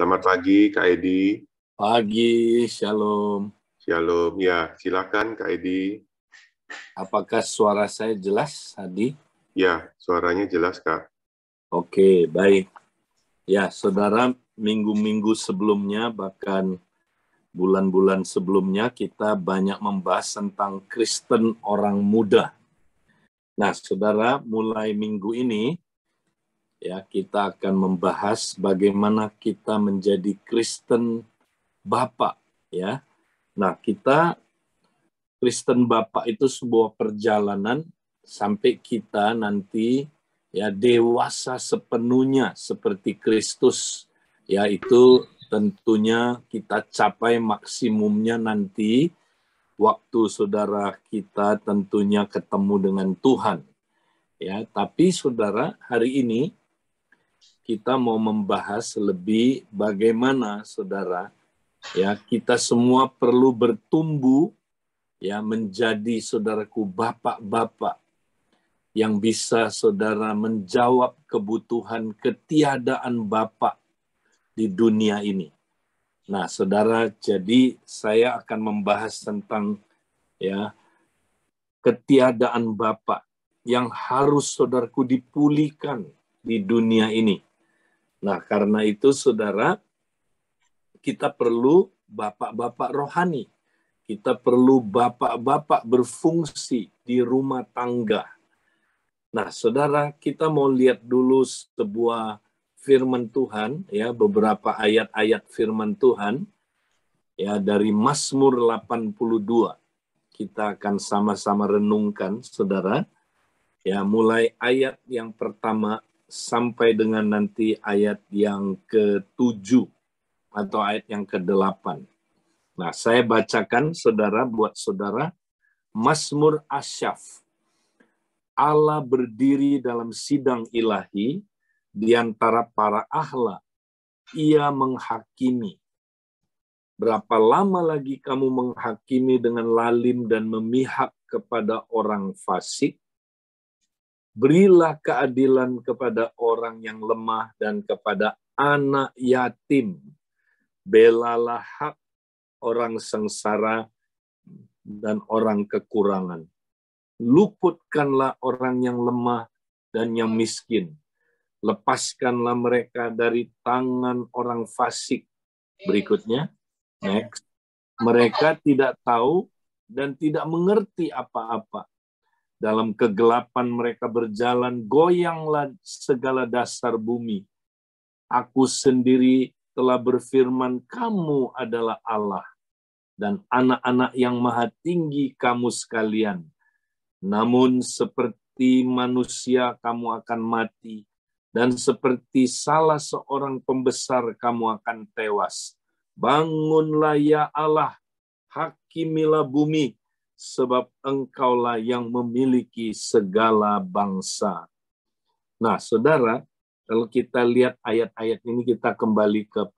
Selamat pagi, Kak Edi. Pagi, Shalom. Shalom. Ya, silakan, Kak Edi. Apakah suara saya jelas, Hadi? Ya, suaranya jelas, Kak. Oke, baik. Ya, saudara, minggu-minggu sebelumnya, bahkan bulan-bulan sebelumnya, kita banyak membahas tentang Kristen orang muda. Nah, saudara, mulai minggu ini, ya, kita akan membahas bagaimana kita menjadi Kristen Bapak, ya. Nah, Kristen Bapak itu sebuah perjalanan sampai kita nanti ya dewasa sepenuhnya seperti Kristus. Ya, itu tentunya kita capai maksimumnya nanti waktu saudara kita tentunya ketemu dengan Tuhan. Ya, tapi saudara, hari ini kita mau membahas lebih bagaimana saudara ya kita semua perlu bertumbuh ya menjadi saudaraku bapak-bapak yang bisa saudara menjawab kebutuhan ketiadaan bapak di dunia ini. Nah, saudara, jadi saya akan membahas tentang ya ketiadaan bapak yang harus saudaraku dipulihkan di dunia ini. Nah, karena itu saudara, kita perlu bapak-bapak rohani. Kita perlu bapak-bapak berfungsi di rumah tangga. Nah, saudara, kita mau lihat dulu sebuah firman Tuhan, ya, beberapa ayat-ayat firman Tuhan, ya, dari Mazmur 82. Kita akan sama-sama renungkan, saudara, ya, mulai ayat yang pertama sampai dengan nanti ayat yang ke-7 atau ayat yang ke-8. Nah, saya bacakan, saudara, buat saudara, Mazmur Asyaf. Allah berdiri dalam sidang ilahi di antara para ahla. Ia menghakimi. Berapa lama lagi kamu menghakimi dengan lalim dan memihak kepada orang fasik? Berilah keadilan kepada orang yang lemah dan kepada anak yatim. Belalah hak orang sengsara dan orang kekurangan. Luputkanlah orang yang lemah dan yang miskin. Lepaskanlah mereka dari tangan orang fasik. Berikutnya, next. Mereka tidak tahu dan tidak mengerti apa-apa. Dalam kegelapan mereka berjalan, goyanglah segala dasar bumi. Aku sendiri telah berfirman, kamu adalah Allah, dan anak-anak yang maha tinggi kamu sekalian. Namun seperti manusia kamu akan mati, dan seperti salah seorang pembesar kamu akan tewas. Bangunlah ya Allah, hakimilah bumi, sebab engkaulah yang memiliki segala bangsa. Nah, saudara, kalau kita lihat ayat-ayat ini, kita kembali ke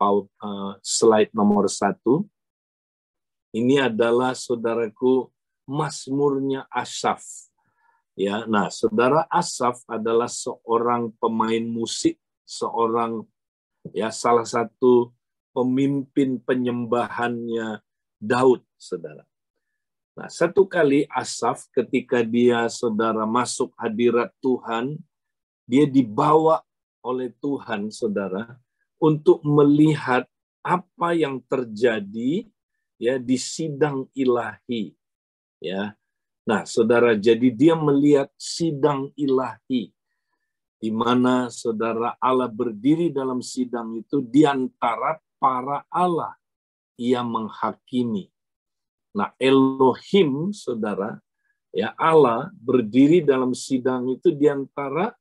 slide nomor 1. Ini adalah, saudaraku, Mazmurnya Asyaf. Ya, nah, saudara, Asyaf adalah seorang pemain musik, seorang ya salah satu pemimpin penyembahannya Daud, saudara. Nah, satu kali Asyaf ketika dia, saudara, masuk hadirat Tuhan, dia dibawa oleh Tuhan, saudara, untuk melihat apa yang terjadi ya di sidang ilahi. Ya. Nah, saudara, jadi dia melihat sidang ilahi di mana saudara Allah berdiri dalam sidang itu di antara para Allah. Ia menghakimi. Nah, Elohim, saudara, ya Allah berdiri dalam sidang itu di antara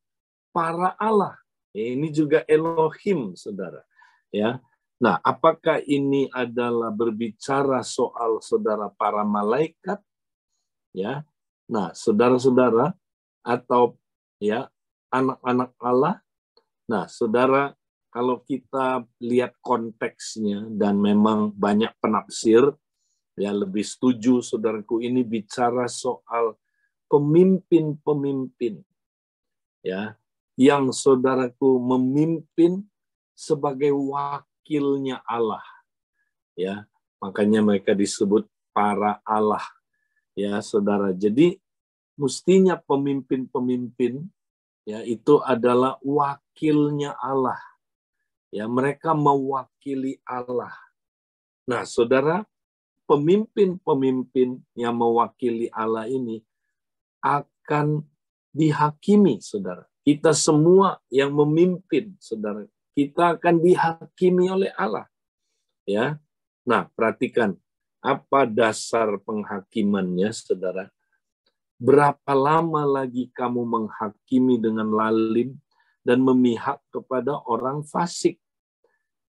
para Allah. Ya, ini juga Elohim, saudara. Ya. Nah, apakah ini adalah berbicara soal saudara para malaikat? Ya. Nah, saudara-saudara atau ya anak-anak Allah. Nah, saudara, kalau kita lihat konteksnya dan memang banyak penafsir, ya lebih setuju, saudaraku, ini bicara soal pemimpin-pemimpin, ya, yang saudaraku memimpin sebagai wakilnya Allah. Ya, makanya mereka disebut para Allah. Ya, saudara. Jadi mestinya pemimpin-pemimpin ya itu adalah wakilnya Allah. Ya, mereka mewakili Allah. Nah, saudara, pemimpin-pemimpin yang mewakili Allah ini akan dihakimi, saudara. Kita semua yang memimpin, saudara, kita akan dihakimi oleh Allah. Ya. Nah, perhatikan apa dasar penghakimannya, saudara. Berapa lama lagi kamu menghakimi dengan lalim dan memihak kepada orang fasik?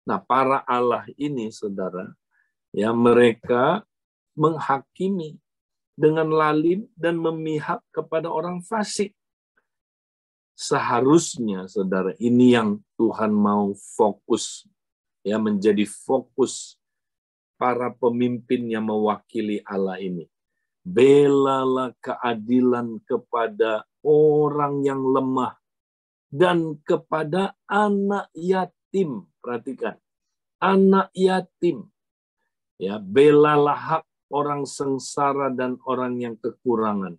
Nah, para Allah ini, saudara, ya mereka menghakimi dengan lalim dan memihak kepada orang fasik. Seharusnya, saudara, ini yang Tuhan mau fokus, ya menjadi fokus para pemimpin yang mewakili Allah ini. Belalah keadilan kepada orang yang lemah dan kepada anak yatim. Perhatikan, anak yatim. Ya, belalah hak orang sengsara dan orang yang kekurangan.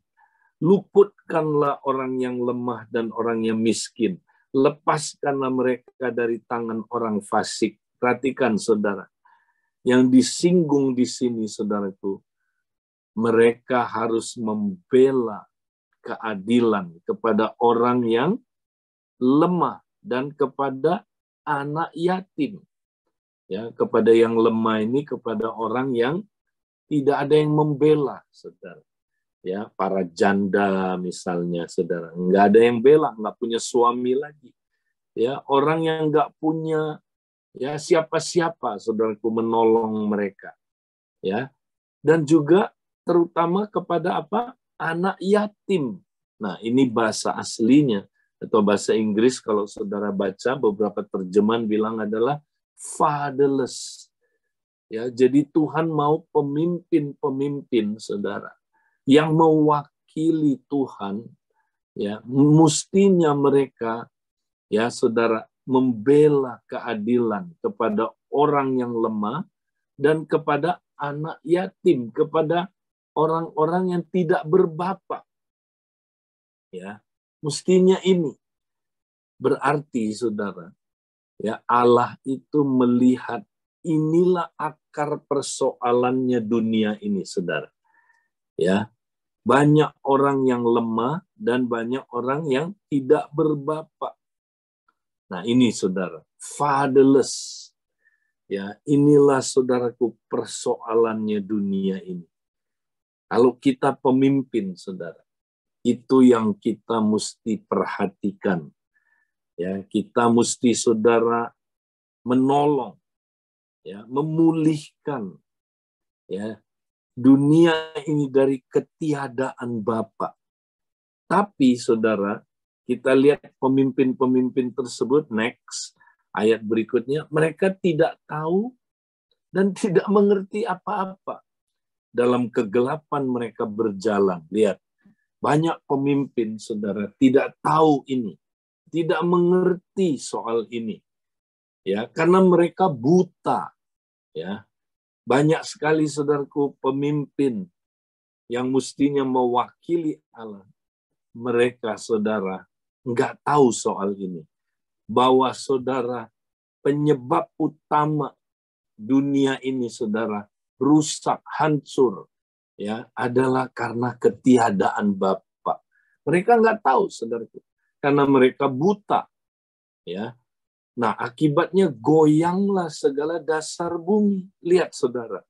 Luputkanlah orang yang lemah dan orang yang miskin. Lepaskanlah mereka dari tangan orang fasik. Perhatikan, saudara. Yang disinggung di sini, saudaraku, mereka harus membela keadilan kepada orang yang lemah dan kepada anak yatim. Ya, kepada yang lemah ini, kepada orang yang tidak ada yang membela, saudara. Ya, para janda misalnya, saudara, nggak ada yang bela, nggak punya suami lagi. Ya, orang yang nggak punya ya siapa-siapa, saudaraku, menolong mereka. Ya, dan juga terutama kepada apa? Anak yatim. Nah, ini bahasa aslinya atau bahasa Inggris kalau saudara baca beberapa terjemahan bilang adalah fatherless. Ya, jadi Tuhan mau pemimpin-pemimpin, saudara, yang mewakili Tuhan, ya, mestinya mereka, ya, saudara, membela keadilan kepada orang yang lemah dan kepada anak yatim, kepada orang-orang yang tidak berbapa. Ya, mestinya ini berarti, saudara, ya, Allah itu melihat inilah akar persoalannya dunia ini, saudara. Ya, banyak orang yang lemah dan banyak orang yang tidak berbapa. Nah, ini, saudara, fatherless. Ya, inilah, saudaraku, persoalannya dunia ini. Kalau kita pemimpin, saudara, itu yang kita mesti perhatikan. Ya, kita mesti, saudara, menolong, ya, memulihkan, ya, dunia ini dari ketiadaan Bapa. Tapi, saudara, kita lihat pemimpin-pemimpin tersebut, next, ayat berikutnya, mereka tidak tahu dan tidak mengerti apa-apa. Dalam kegelapan mereka berjalan. Lihat, banyak pemimpin, saudara, tidak tahu ini, tidak mengerti soal ini. Ya, karena mereka buta. Ya, banyak sekali, saudaraku, pemimpin yang mestinya mewakili Allah. Mereka, saudara, nggak tahu soal ini. Bahwa, saudara, penyebab utama dunia ini, saudara, rusak, hancur, ya, adalah karena ketiadaan Bapa. Mereka nggak tahu, saudaraku, karena mereka buta. Ya, nah, akibatnya goyanglah segala dasar bumi. Lihat, saudara,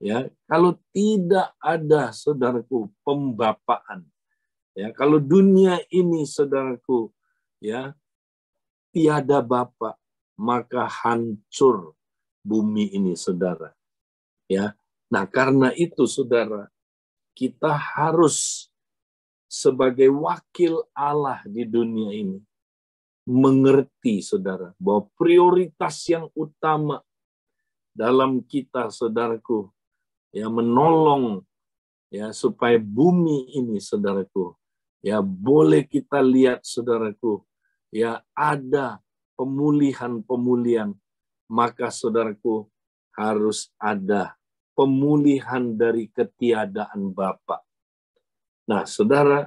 ya, kalau tidak ada, saudaraku, pembapaan, ya, kalau dunia ini, saudaraku, ya, tiada Bapa, maka hancur bumi ini, saudara. Ya, nah, karena itu, saudara, kita harus sebagai wakil Allah di dunia ini mengerti, saudara, bahwa prioritas yang utama dalam kita, saudaraku, ya, menolong, ya, supaya bumi ini, saudaraku, ya, boleh kita lihat, saudaraku, ya, ada pemulihan-pemulihan, maka saudaraku harus ada pemulihan dari ketiadaan Bapa. Nah, saudara,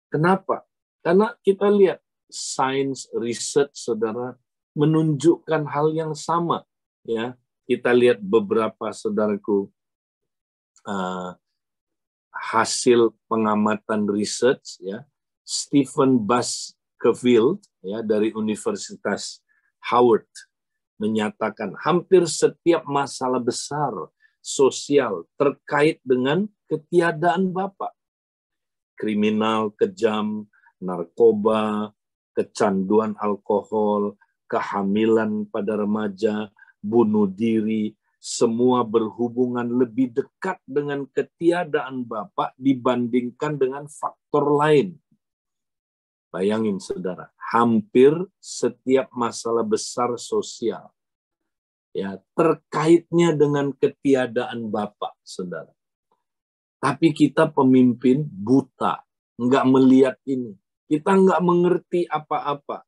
kenapa? Karena kita lihat sains research, saudara, menunjukkan hal yang sama. Ya, kita lihat beberapa, saudaraku, hasil pengamatan research, ya. Stephen Baskerville, ya, dari Universitas Howard menyatakan hampir setiap masalah besar sosial terkait dengan ketiadaan Bapa. Kriminal, kejam, narkoba, kecanduan alkohol, kehamilan pada remaja, bunuh diri, semua berhubungan lebih dekat dengan ketiadaan Bapa dibandingkan dengan faktor lain. Bayangin saudara, hampir setiap masalah besar sosial, ya, terkaitnya dengan ketiadaan Bapa, saudara. Tapi kita pemimpin buta, nggak melihat ini. Kita nggak mengerti apa-apa.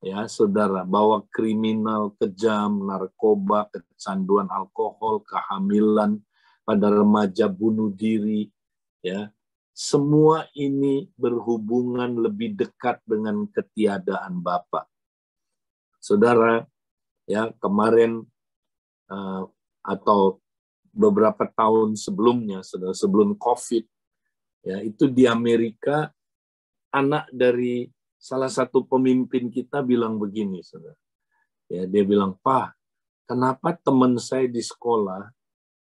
Ya, saudara, bahwa kriminal, kejam, narkoba, kecanduan alkohol, kehamilan pada remaja, bunuh diri, ya, semua ini berhubungan lebih dekat dengan ketiadaan Bapa. Saudara, ya, kemarin atau beberapa tahun sebelumnya, saudara, sebelum COVID, ya, itu di Amerika, anak dari salah satu pemimpin kita bilang begini, saudara. Ya, dia bilang, "Pak, kenapa teman saya di sekolah,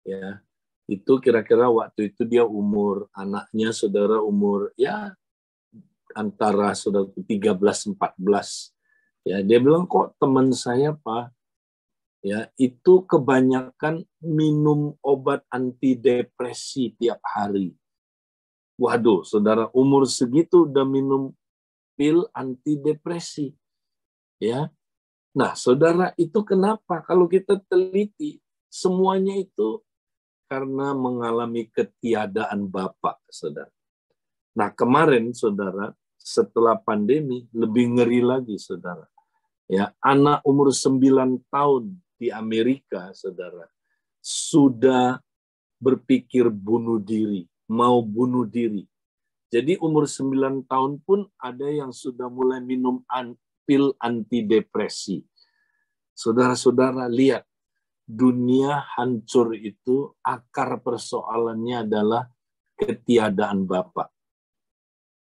ya, itu kira-kira waktu itu dia anaknya, saudara, umur ya antara saudara 13-14. Ya, dia bilang, kok teman saya, Pak, ya, itu kebanyakan minum obat antidepresi tiap hari." Waduh, saudara, umur segitu udah minum pil antidepresi. Ya. Nah, saudara, itu kenapa? Kalau kita teliti, semuanya itu karena mengalami ketiadaan Bapa, saudara. Nah, kemarin, saudara, setelah pandemi, lebih ngeri lagi, saudara. Ya, anak umur 9 tahun di Amerika, saudara, sudah berpikir bunuh diri, mau bunuh diri. Jadi umur 9 tahun pun ada yang sudah mulai minum pil antidepresi. Saudara-saudara, lihat, dunia hancur itu akar persoalannya adalah ketiadaan Bapa.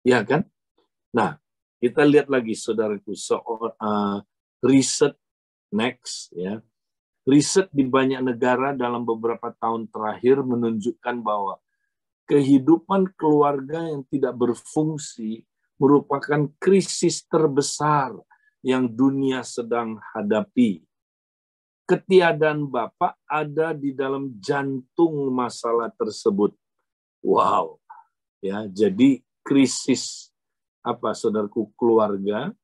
Ya kan? Nah, kita lihat lagi, saudaraku, riset next, ya. Riset di banyak negara dalam beberapa tahun terakhir menunjukkan bahwa kehidupan keluarga yang tidak berfungsi merupakan krisis terbesar yang dunia sedang hadapi. Ketiadaan Bapa ada di dalam jantung masalah tersebut. Wow. Ya, jadi krisis saudaraku, keluarga,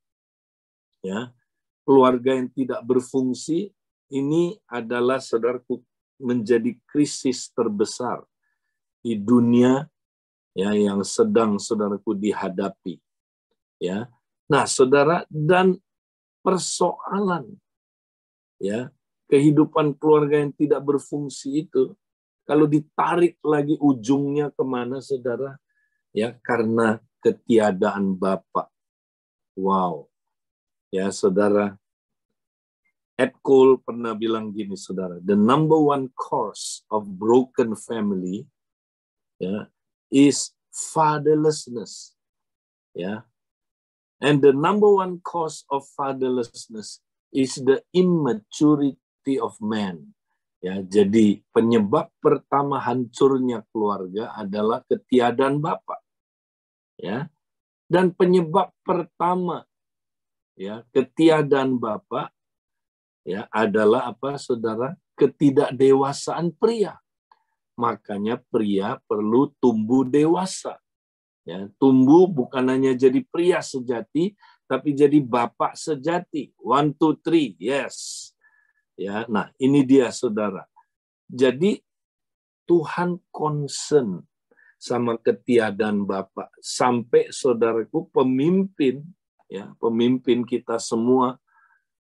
ya. Keluarga yang tidak berfungsi ini adalah, saudaraku, menjadi krisis terbesar di dunia, ya, yang sedang, saudaraku, dihadapi, ya. Nah, saudara, dan persoalan, ya, kehidupan keluarga yang tidak berfungsi itu, kalau ditarik lagi ujungnya kemana, saudara? Ya, karena ketiadaan Bapa. Wow. Ya, saudara, Ed Cole pernah bilang gini, saudara, the number one cause of broken family, ya, is fatherlessness, ya, and the number one cause of fatherlessness is the immaturity of man. Ya, jadi penyebab pertama hancurnya keluarga adalah ketiadaan Bapa, ya, dan penyebab pertama, ya, ketiadaan Bapa, ya, adalah saudara? Ketidakdewasaan pria. Makanya pria perlu tumbuh dewasa. Ya, tumbuh bukan hanya jadi pria sejati, tapi jadi bapak sejati. 1, 2, 3, yes. Ya, nah ini dia, saudara. Jadi Tuhan concern sama ketiadaan Bapa sampai, saudaraku, pemimpin, ya, pemimpin kita semua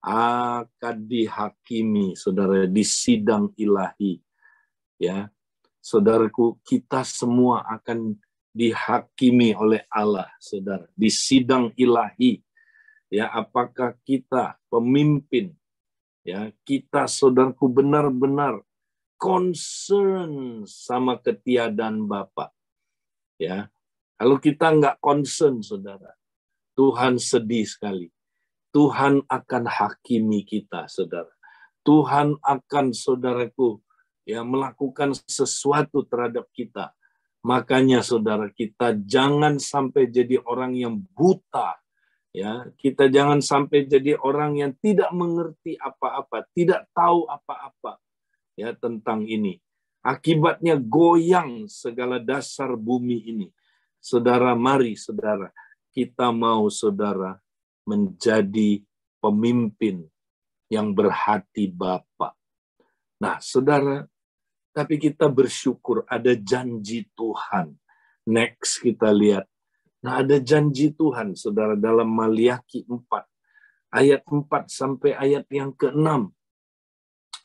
akan dihakimi, saudara, di sidang ilahi. Ya, saudaraku, kita semua akan dihakimi oleh Allah, saudara, di sidang ilahi. Ya, apakah kita pemimpin, ya, kita, saudaraku, benar-benar concern sama ketiadaan Bapa. Ya, kalau kita nggak concern, saudara, Tuhan sedih sekali. Tuhan akan hakimi kita, saudara. Tuhan akan, saudaraku, ya, melakukan sesuatu terhadap kita. Makanya, saudara, kita jangan sampai jadi orang yang buta. Ya, kita jangan sampai jadi orang yang tidak mengerti apa-apa, tidak tahu apa-apa, ya, tentang ini. Akibatnya goyang segala dasar bumi ini. Saudara, mari, saudara, kita mau, saudara, menjadi pemimpin yang berhati Bapa. Nah, saudara, tapi kita bersyukur ada janji Tuhan. Next kita lihat. Nah, ada janji Tuhan, saudara, dalam Maliaki 4, ayat 4 sampai ayat yang ke-6.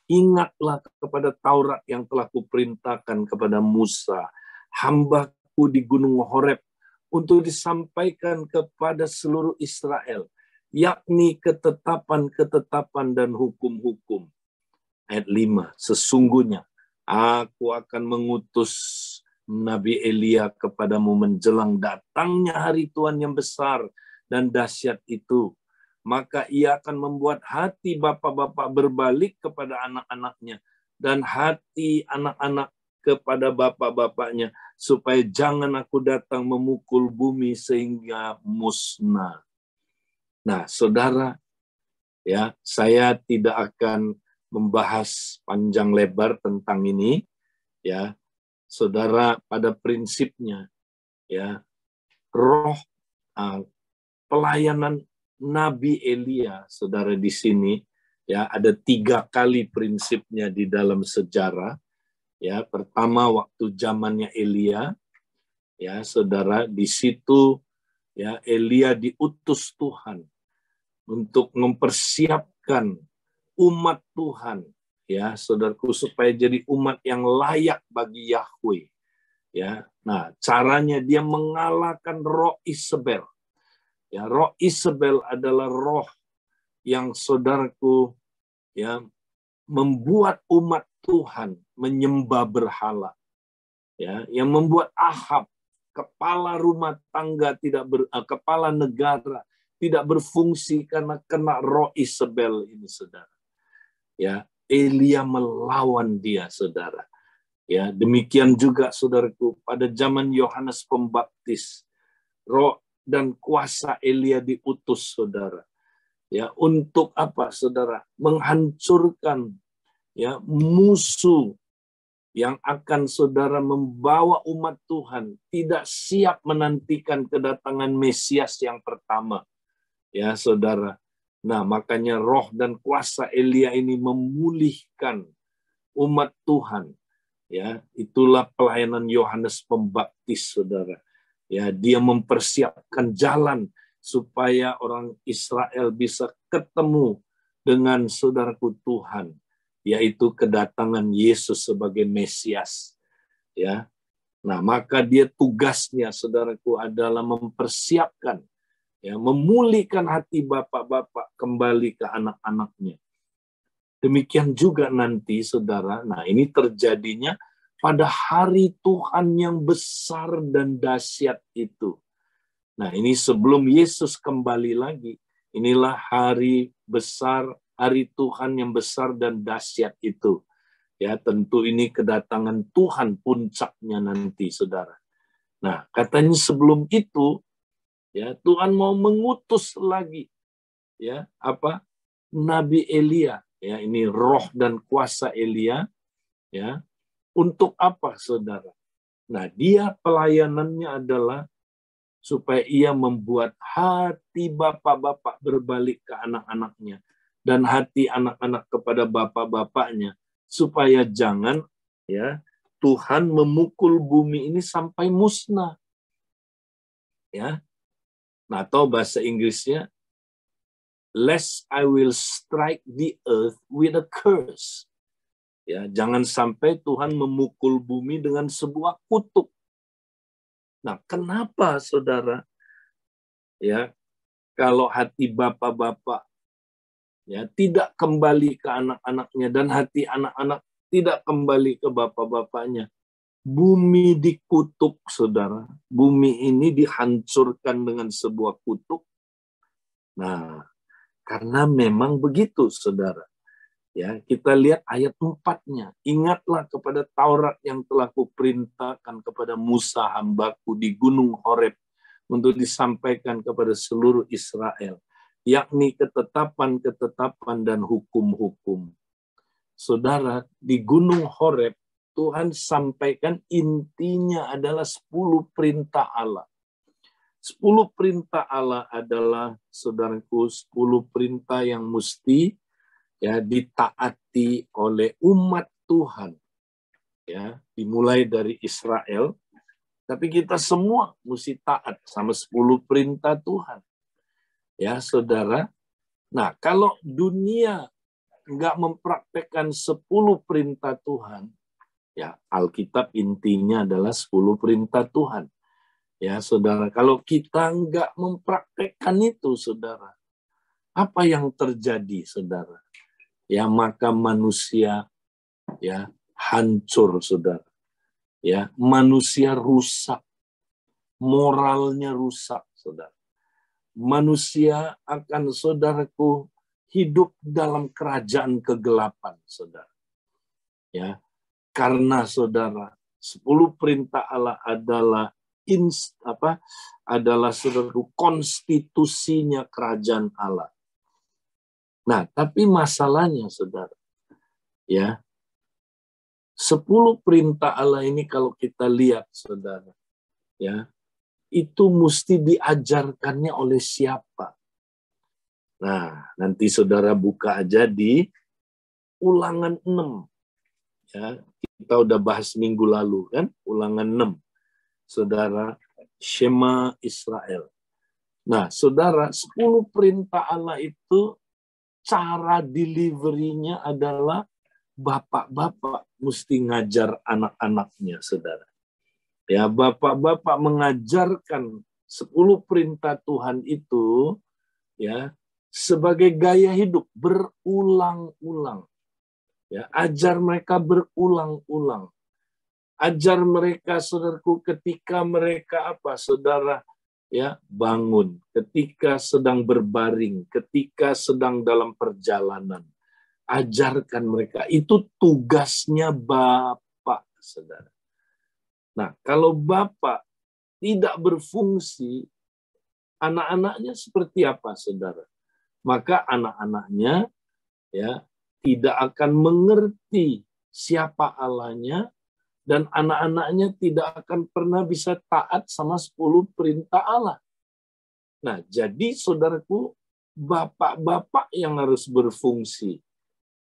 Ingatlah kepada Taurat yang telah kuperintahkan kepada Musa, hambaku di Gunung Horeb, untuk disampaikan kepada seluruh Israel, yakni ketetapan-ketetapan dan hukum-hukum. Ayat 5, sesungguhnya aku akan mengutus Nabi Elia kepadamu menjelang datangnya hari Tuhan yang besar dan dahsyat itu. Maka ia akan membuat hati bapak-bapak berbalik kepada anak-anaknya dan hati anak-anak kepada bapak-bapaknya, supaya jangan aku datang memukul bumi sehingga musnah. Nah, saudara, ya, saya tidak akan membahas panjang lebar tentang ini, ya. Saudara, pada prinsipnya, ya, roh pelayanan Nabi Elia, saudara, di sini, ya, ada 3 kali prinsipnya di dalam sejarah. Ya, pertama waktu zamannya Elia, ya, saudara, di situ, ya, Elia diutus Tuhan untuk mempersiapkan umat Tuhan, ya, saudaraku, supaya jadi umat yang layak bagi Yahweh. Ya, nah, caranya dia mengalahkan roh Isabel. Ya, roh Isabel adalah roh yang, saudaraku, ya, membuat umat Tuhan menyembah berhala. Ya, yang membuat Ahab, kepala rumah tangga, kepala negara, tidak berfungsi karena kena roh Isabel ini, saudara. Ya, Elia melawan dia, saudara. Ya, demikian juga, saudaraku, pada zaman Yohanes Pembaptis, roh dan kuasa Elia diutus, saudara. Ya, untuk apa, saudara? Menghancurkan, ya, musuh yang akan, saudara, membawa umat Tuhan tidak siap menantikan kedatangan Mesias yang pertama. Ya, saudara. Nah, makanya roh dan kuasa Elia ini memulihkan umat Tuhan. Ya, itulah pelayanan Yohanes Pembaptis, saudara. Ya, dia mempersiapkan jalan supaya orang Israel bisa ketemu dengan, saudaraku, Tuhan, yaitu kedatangan Yesus sebagai Mesias. Ya, nah, maka dia tugasnya, saudaraku, adalah mempersiapkan, ya, memulihkan hati bapak-bapak kembali ke anak-anaknya. Demikian juga nanti, saudara, nah, ini terjadinya pada hari Tuhan yang besar dan dahsyat itu. Nah, ini sebelum Yesus kembali lagi, inilah hari besar, hari Tuhan yang besar dan dahsyat itu. Ya, tentu ini kedatangan Tuhan puncaknya nanti, saudara. Nah, katanya sebelum itu, ya, Tuhan mau mengutus lagi, ya, apa? Nabi Elia. Ya, ini roh dan kuasa Elia, ya. Untuk apa, saudara? Nah, dia pelayanannya adalah supaya ia membuat hati bapak-bapak berbalik ke anak-anaknya dan hati anak-anak kepada bapak-bapaknya, supaya jangan, ya, Tuhan memukul bumi ini sampai musnah. Ya. Nah, atau bahasa Inggrisnya, lest I will strike the earth with a curse. Ya, jangan sampai Tuhan memukul bumi dengan sebuah kutuk. Nah, kenapa saudara? Ya, kalau hati bapak-bapak ya tidak kembali ke anak-anaknya dan hati anak-anak tidak kembali ke bapak-bapaknya, bumi dikutuk, saudara. Bumi ini dihancurkan dengan sebuah kutuk. Nah, karena memang begitu, saudara. Ya, kita lihat ayat 4-nya. Ingatlah kepada Taurat yang telah kuperintahkan kepada Musa hambaku di Gunung Horeb untuk disampaikan kepada seluruh Israel, yakni ketetapan-ketetapan dan hukum-hukum. Saudara, di Gunung Horeb, Tuhan sampaikan intinya adalah 10 perintah Allah. 10 perintah Allah adalah, saudaraku, 10 perintah yang mesti ya ditaati oleh umat Tuhan. Ya, dimulai dari Israel, tapi kita semua mesti taat sama 10 perintah Tuhan. Ya, saudara. Nah, kalau dunia nggak mempraktekkan 10 perintah Tuhan, ya Alkitab intinya adalah 10 perintah Tuhan. Ya, saudara, kalau kita nggak mempraktekkan itu, saudara, apa yang terjadi, saudara? Ya, maka manusia ya hancur, saudara. Ya, manusia rusak, moralnya rusak, saudara. Manusia akan, saudaraku, hidup dalam kerajaan kegelapan, saudara. Ya, karena saudara, 10 perintah Allah adalah saudaraku konstitusinya kerajaan Allah. Nah, tapi masalahnya, saudara, ya, 10 perintah Allah ini kalau kita lihat, saudara, ya, itu mesti diajarkannya oleh siapa? Nah, nanti saudara buka aja di Ulangan 6. Ya, kita udah bahas minggu lalu, kan? Ulangan 6. Saudara, Shema Israel. Nah, saudara, 10 perintah Allah itu cara delivery-nya adalah bapak-bapak mesti ngajar anak-anaknya, saudara. Ya, bapak-bapak mengajarkan 10 perintah Tuhan itu ya sebagai gaya hidup berulang-ulang. Ya, ajar mereka berulang-ulang. Ajar mereka, saudaraku, ketika mereka saudara, ya, bangun, ketika sedang berbaring, ketika sedang dalam perjalanan. Ajarkan mereka. Itu tugasnya Bapak, saudara. Nah, kalau Bapak tidak berfungsi, anak-anaknya seperti apa, saudara? Maka anak-anaknya ya tidak akan mengerti siapa Allahnya, dan anak-anaknya tidak akan pernah bisa taat sama 10 perintah Allah. Nah, jadi saudaraku, bapak-bapak yang harus berfungsi.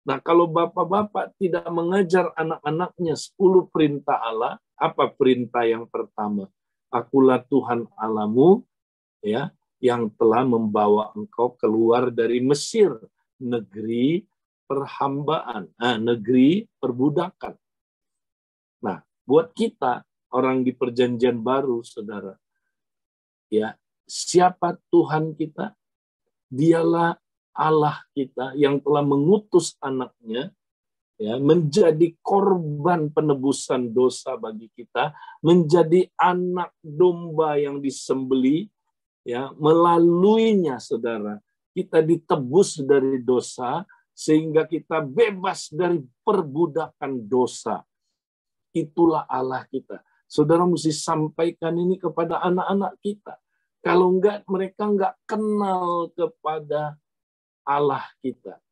Nah, kalau bapak-bapak tidak mengajar anak-anaknya 10 perintah Allah, apa perintah yang pertama? Akulah Tuhan Allahmu, ya, yang telah membawa engkau keluar dari Mesir, negeri perhambaan, negeri perbudakan. Nah, buat kita, orang di perjanjian baru, saudara, ya, siapa Tuhan kita? Dialah Allah kita yang telah mengutus anaknya ya menjadi korban penebusan dosa bagi kita, menjadi anak domba yang disembelih, ya, melaluinya, saudara, kita ditebus dari dosa sehingga kita bebas dari perbudakan dosa. Itulah Allah kita. Saudara mesti sampaikan ini kepada anak-anak kita. Kalau enggak, mereka enggak kenal kepada Allah kita.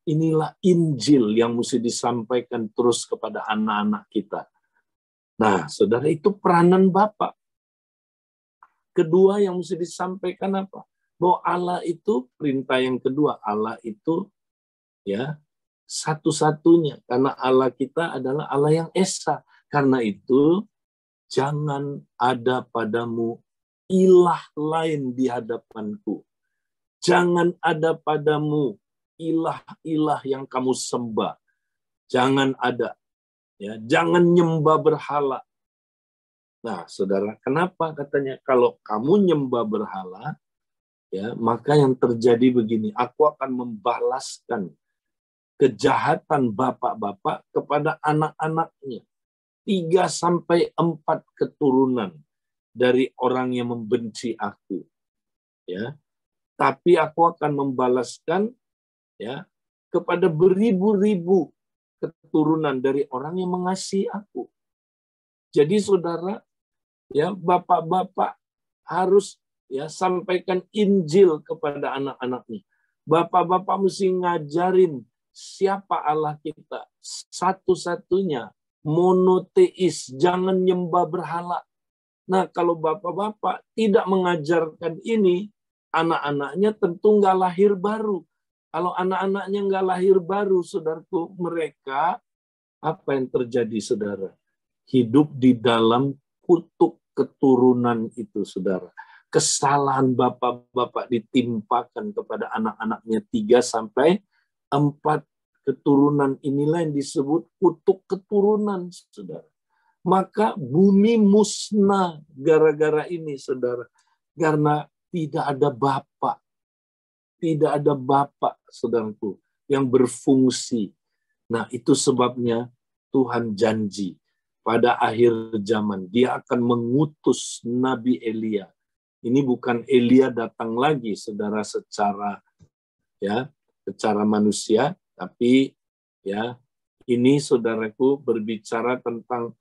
Inilah Injil yang mesti disampaikan terus kepada anak-anak kita. Nah, saudara, itu peranan Bapak. Kedua yang mesti disampaikan apa? Bahwa Allah itu, perintah yang kedua, Allah itu ya satu-satunya. Karena Allah kita adalah Allah yang esa. Karena itu, jangan ada padamu ilah lain di hadapanku. Jangan ada padamu ilah-ilah yang kamu sembah. Jangan ada. Ya, jangan nyembah berhala. Nah, saudara, kenapa katanya kalau kamu nyembah berhala, ya, maka yang terjadi begini, aku akan membalaskan kejahatan bapak-bapak kepada anak-anaknya. 3-4 keturunan dari orang yang membenci aku. Ya. Tapi aku akan membalaskan, ya, kepada beribu-ribu keturunan dari orang yang mengasihi aku. Jadi saudara, ya, bapak-bapak harus, ya, sampaikan Injil kepada anak-anaknya. Bapak-bapak mesti ngajarin siapa Allah kita. Satu-satunya, monoteis, jangan nyembah berhala. Nah, kalau bapak-bapak tidak mengajarkan ini, anak-anaknya tentu nggak lahir baru. Kalau anak-anaknya nggak lahir baru, saudaraku, mereka, apa yang terjadi, saudara? Hidup di dalam kutuk keturunan itu, saudara. Kesalahan bapak-bapak ditimpakan kepada anak-anaknya 3-4 keturunan, inilah yang disebut kutuk keturunan, saudara. Maka bumi musnah gara-gara ini, saudara. Karena tidak ada bapak. Tidak ada bapak, saudaraku, yang berfungsi. Nah, itu sebabnya Tuhan janji pada akhir zaman dia akan mengutus Nabi Elia. Ini bukan Elia datang lagi, saudara, secara manusia, tapi ya ini, saudaraku, berbicara tentang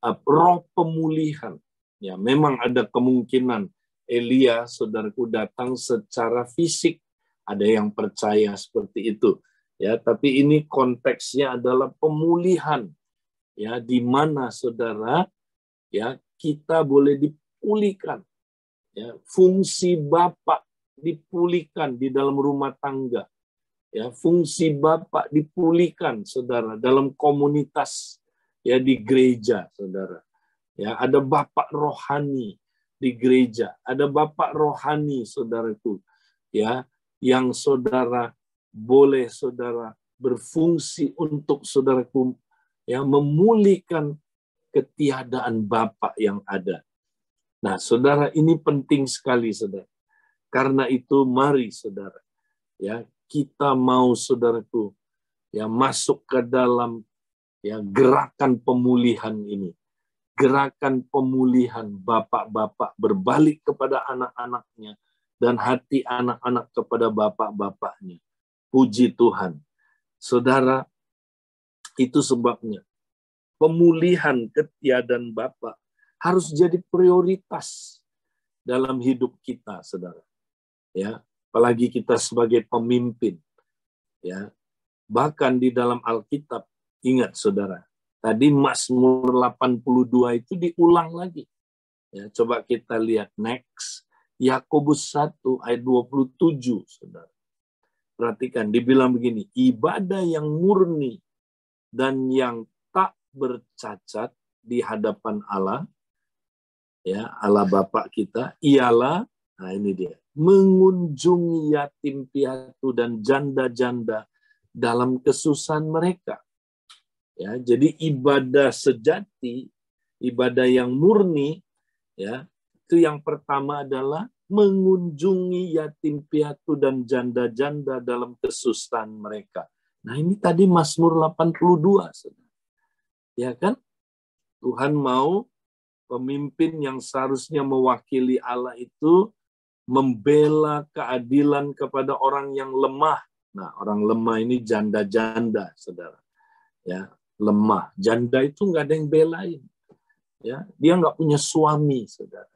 roh pemulihan. Ya, memang ada kemungkinan Elia, saudaraku, datang secara fisik. Ada yang percaya seperti itu. Ya, tapi ini konteksnya adalah pemulihan. Ya, di mana, saudara, ya, kita boleh dipulihkan. Ya, fungsi bapak dipulihkan di dalam rumah tangga. Ya, fungsi bapak dipulihkan, saudara, dalam komunitas, ya, di gereja, saudara. Ya, ada bapak rohani di gereja, ada bapak rohani, saudaraku, ya, yang saudara boleh, saudara, berfungsi untuk, saudaraku, ya, memulihkan ketiadaan bapak yang ada. Nah, saudara, ini penting sekali, saudara. Karena itu mari, saudara, ya, kita mau, saudaraku, ya, masuk ke dalam, ya, gerakan pemulihan ini. Gerakan pemulihan bapak-bapak berbalik kepada anak-anaknya dan hati anak-anak kepada bapak-bapaknya. Puji Tuhan. Saudara, itu sebabnya pemulihan ketiadaan bapak harus jadi prioritas dalam hidup kita, saudara. Ya, apalagi kita sebagai pemimpin. Ya, bahkan di dalam Alkitab, ingat, saudara, tadi Mazmur 82 itu diulang lagi. Ya, coba kita lihat next. Yakobus 1 ayat 27, saudara. Perhatikan, dibilang begini, ibadah yang murni dan yang tak bercacat di hadapan Allah, ya, Allah Bapa kita, ialah, nah ini dia, mengunjungi yatim piatu dan janda-janda dalam kesusahan mereka. Ya, jadi ibadah sejati, ibadah yang murni, ya, itu yang pertama adalah mengunjungi yatim piatu dan janda-janda dalam kesusahan mereka. Nah, ini tadi Mazmur 82, saudara. Ya kan? Tuhan mau pemimpin yang seharusnya mewakili Allah itu membela keadilan kepada orang yang lemah. Nah, orang lemah ini janda-janda, saudara. Ya, lemah. Janda itu nggak ada yang belain. Ya, dia nggak punya suami, saudara.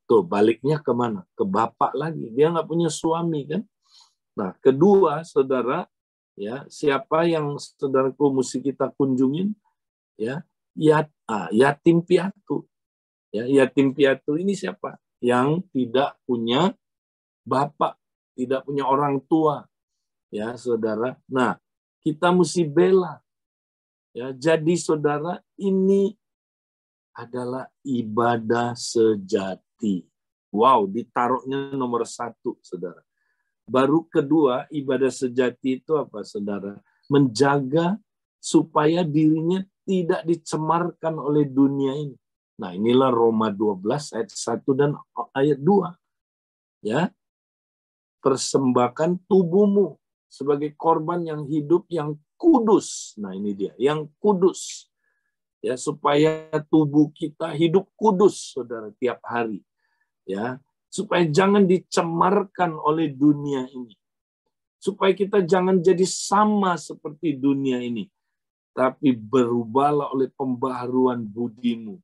Tuh, baliknya kemana? Ke bapak lagi. Dia nggak punya suami, kan? Nah, kedua, saudara, ya, siapa yang, saudaraku, mesti kita kunjungin? Ya, yatim piatu. Ya, yatim piatu ini siapa? Yang tidak punya bapak, tidak punya orang tua. Ya, saudara. Nah, kita mesti bela. Ya, jadi, saudara, ini adalah ibadah sejati. Wow, ditaruhnya nomor 1, saudara. Baru kedua, ibadah sejati itu apa, saudara? Menjaga supaya dirinya tidak dicemarkan oleh dunia ini. Nah, inilah Roma 12 ayat 1 dan ayat 2. Ya, persembahkan tubuhmu sebagai korban yang hidup, yang kudus. Nah, ini dia, yang kudus. Ya, supaya tubuh kita hidup kudus, saudara, tiap hari. Ya, supaya jangan dicemarkan oleh dunia ini. Supaya kita jangan jadi sama seperti dunia ini, tapi berubahlah oleh pembaharuan budimu.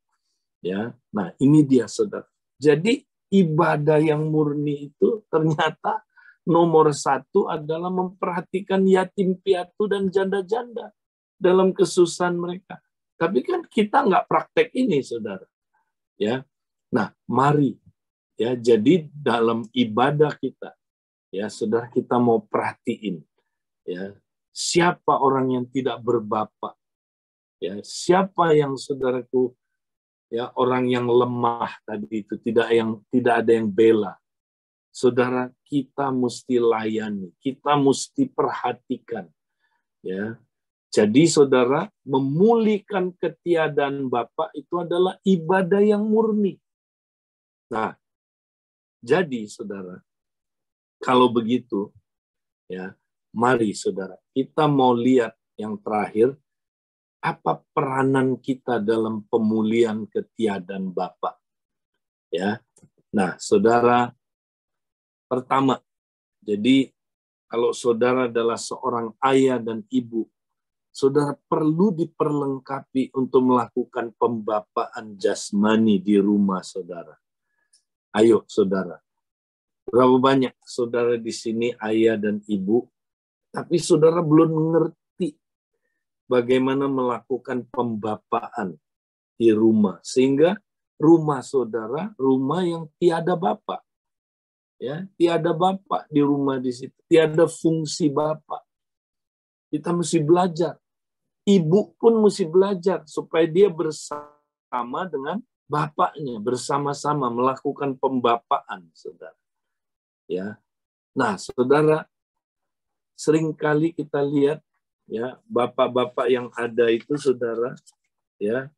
Ya, nah ini dia, saudara. Jadi ibadah yang murni itu ternyata nomor 1 adalah memperhatikan yatim piatu dan janda-janda dalam kesusahan mereka. Tapi kan kita nggak praktek ini, saudara. Ya, nah mari ya, jadi dalam ibadah kita, ya saudara, kita mau perhatiin ya, siapa orang yang tidak berbapak, ya siapa yang, saudaraku, ya orang yang lemah tadi itu, tidak ada yang bela. Saudara, kita mesti layani, kita mesti perhatikan, ya. Jadi saudara, memulihkan ketiadaan Bapa itu adalah ibadah yang murni. Nah, jadi saudara, kalau begitu, ya, mari saudara, kita mau lihat yang terakhir, apa peranan kita dalam pemulihan ketiadaan Bapa. Ya. Nah, saudara, pertama, jadi kalau saudara adalah seorang ayah dan ibu, saudara perlu diperlengkapi untuk melakukan pembapaan jasmani di rumah saudara. Ayo saudara, berapa banyak saudara di sini ayah dan ibu, tapi saudara belum mengerti bagaimana melakukan pembapaan di rumah, sehingga rumah saudara rumah yang tiada bapak, ya tiada bapak di rumah di situ, tiada fungsi bapak. Kita mesti belajar, ibu pun mesti belajar supaya dia bersama dengan bapaknya, bersama-sama melakukan pembapaan, saudara. Ya, nah saudara, seringkali kita lihat ya bapak-bapak yang ada itu, saudara, ya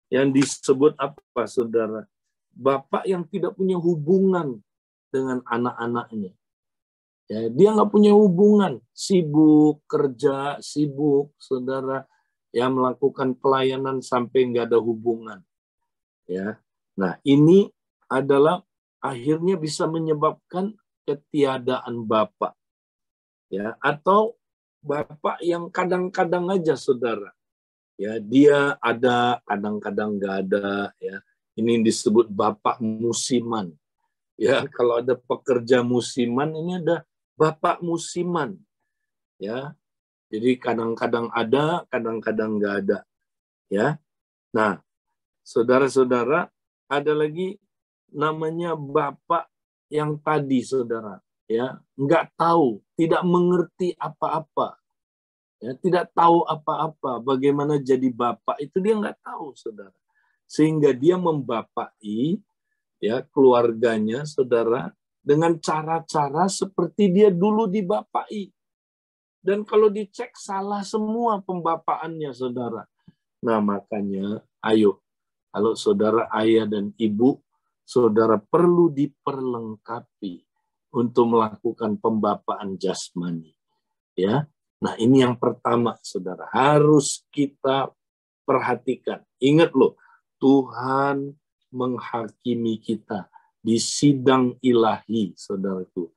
yang disebut apa, saudara? Bapak yang tidak punya hubungan dengan anak-anaknya. Ya, dia nggak punya hubungan, sibuk kerja, sibuk, saudara, ya melakukan pelayanan sampai nggak ada hubungan. Ya, nah ini adalah akhirnya bisa menyebabkan ketiadaan bapak. Ya, atau bapak yang kadang-kadang aja, saudara. Ya, dia ada, kadang-kadang nggak ada. Ya, ini disebut bapak musiman. Ya, kalau ada pekerja musiman, ini ada bapak musiman. Ya, jadi kadang-kadang ada, kadang-kadang nggak ada. Ya, nah, saudara-saudara, ada lagi namanya bapak yang tadi, saudara. Ya, nggak tahu, tidak mengerti apa-apa. Ya, tidak tahu apa-apa, bagaimana jadi bapak itu dia nggak tahu, saudara. Sehingga dia membapai ya keluarganya, saudara, dengan cara-cara seperti dia dulu dibapai. Dan kalau dicek salah semua pembapaannya, saudara. Nah, makanya ayo, kalau saudara ayah dan ibu, saudara perlu diperlengkapi untuk melakukan pembapaan jasmani. Ya. Nah, ini yang pertama, saudara, harus kita perhatikan. Ingat loh, Tuhan menghakimi kita di sidang ilahi, saudaraku.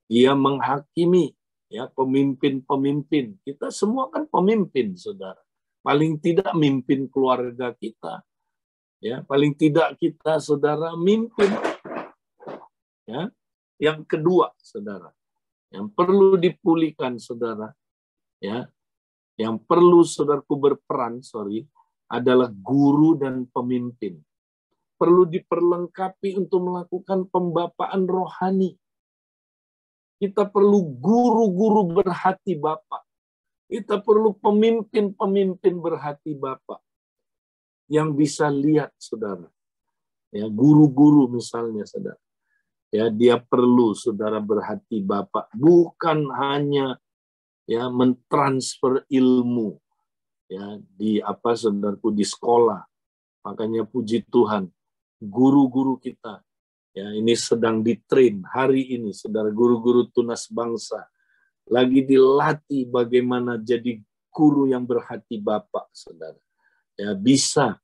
Dia menghakimi ya pemimpin-pemimpin. Kita semua kan pemimpin, saudara. Paling tidak mimpin keluarga kita. Ya, paling tidak kita, saudara, mimpin. Ya. Yang kedua, saudara, yang perlu dipulihkan, saudara, ya, yang perlu saudaraku berperan, adalah guru dan pemimpin. Perlu diperlengkapi untuk melakukan pembapaan rohani. Kita perlu guru-guru berhati Bapa. Kita perlu pemimpin-pemimpin berhati Bapa yang bisa lihat, saudara. Ya, guru-guru misalnya, saudara. Ya, dia perlu saudara berhati Bapa, bukan hanya ya mentransfer ilmu ya di apa saudaraku di sekolah. Makanya puji Tuhan, guru-guru kita ya ini sedang ditrain hari ini, saudara, guru-guru tunas bangsa lagi dilatih bagaimana jadi guru yang berhati Bapa, saudara. Ya, bisa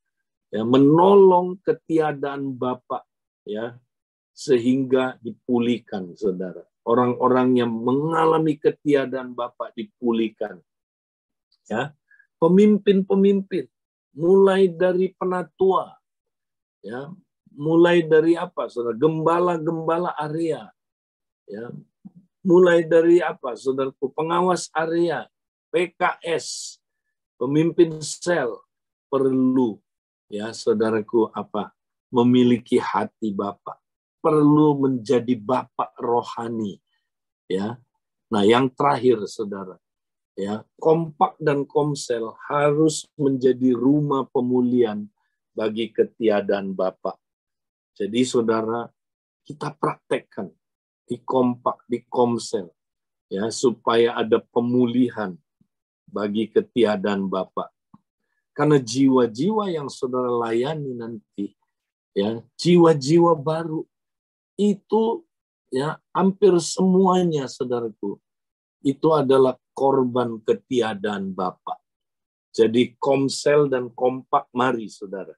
ya menolong ketiadaan Bapa ya sehingga dipulihkan, saudara. Orang-orang yang mengalami ketiadaan Bapa dipulihkan. Ya, pemimpin-pemimpin, mulai dari penatua, ya, mulai dari apa, saudara, gembala-gembala area, ya, mulai dari apa, saudaraku, pengawas area, PKS, pemimpin sel, perlu, ya, saudaraku, apa, memiliki hati Bapa, perlu menjadi Bapak rohani, ya. Nah, yang terakhir, saudara, ya, Kompak dan Komsel harus menjadi rumah pemulihan bagi ketiadaan Bapak. Jadi, saudara, kita praktekkan di Kompak, di Komsel, ya, supaya ada pemulihan bagi ketiadaan Bapak. Karena jiwa-jiwa yang saudara layani nanti, ya, jiwa-jiwa baru itu, ya, hampir semuanya, saudaraku, itu adalah korban ketiadaan Bapa. Jadi Komsel dan Kompak, mari saudara,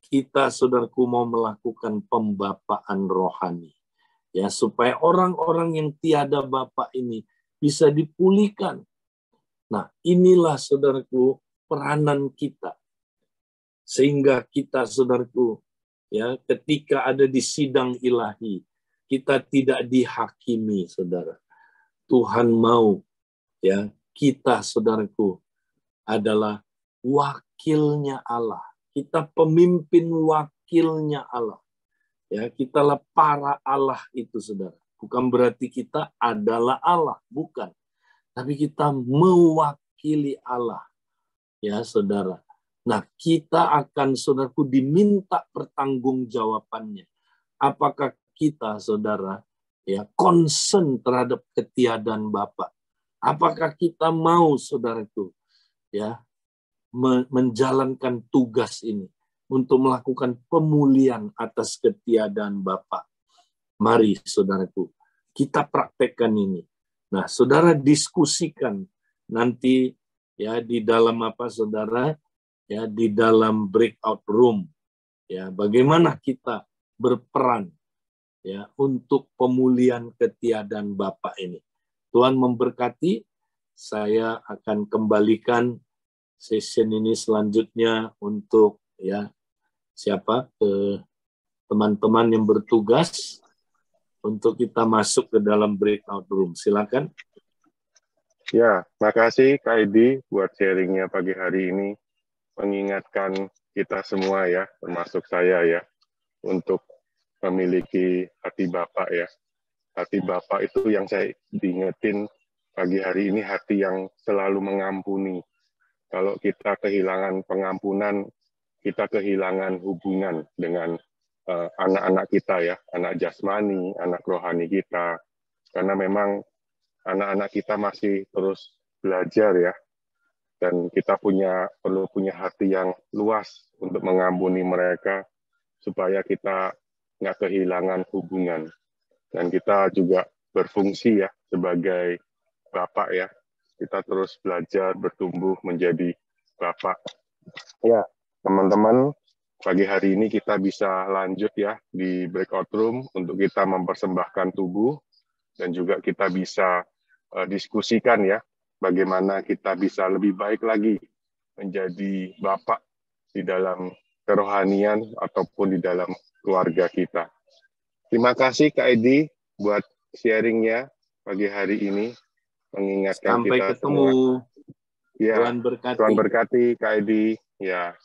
kita, saudaraku, mau melakukan pembapaan rohani, ya, supaya orang-orang yang tiada Bapa ini bisa dipulihkan. Nah, inilah, saudaraku, peranan kita, sehingga kita, saudaraku, ya, ketika ada di sidang ilahi, kita tidak dihakimi, saudara. Tuhan mau, ya, kita, saudaraku, adalah wakilnya Allah. Kita pemimpin wakilnya Allah. Ya, kitalah para Allah itu, saudara. Bukan berarti kita adalah Allah, bukan. Tapi kita mewakili Allah, ya, saudara. Nah, kita akan, saudaraku, diminta pertanggungjawabannya. Apakah kita, saudara, ya, concern terhadap ketiadaan Bapa? Apakah kita mau, saudaraku, ya, menjalankan tugas ini untuk melakukan pemulihan atas ketiadaan Bapa? Mari, saudaraku, kita praktekkan ini. Nah, saudara, diskusikan nanti, ya, di dalam apa, saudara, ya, di dalam breakout room, ya, bagaimana kita berperan, ya, untuk pemulihan ketiadaan Bapa ini. Tuhan memberkati. Saya akan kembalikan session ini selanjutnya untuk, ya, siapa, ke teman-teman yang bertugas untuk kita masuk ke dalam breakout room. Silakan. Ya, makasih Kak Edi buat sharingnya pagi hari ini, mengingatkan kita semua ya, termasuk saya ya, untuk memiliki hati Bapak ya. Hati Bapak itu yang saya diingetin pagi hari ini, hati yang selalu mengampuni. Kalau kita kehilangan pengampunan, kita kehilangan hubungan dengan anak-anak kita ya, anak jasmani, anak rohani kita. Karena memang anak-anak kita masih terus belajar ya, dan kita perlu punya hati yang luas untuk mengampuni mereka, supaya kita nggak kehilangan hubungan. Dan kita juga berfungsi ya sebagai Bapak ya, kita terus belajar bertumbuh menjadi Bapak. Ya, teman-teman, pagi hari ini kita bisa lanjut ya di breakout room untuk kita mempersembahkan tubuh, dan juga kita bisa diskusikan ya bagaimana kita bisa lebih baik lagi menjadi Bapak di dalam kerohanian ataupun di dalam keluarga kita. Terima kasih Kak Edi buat sharingnya pagi hari ini, mengingatkan Sampai kita ketemu. semua. Ya, Tuhan berkati. Tuhan berkati Kak Edi. Ya.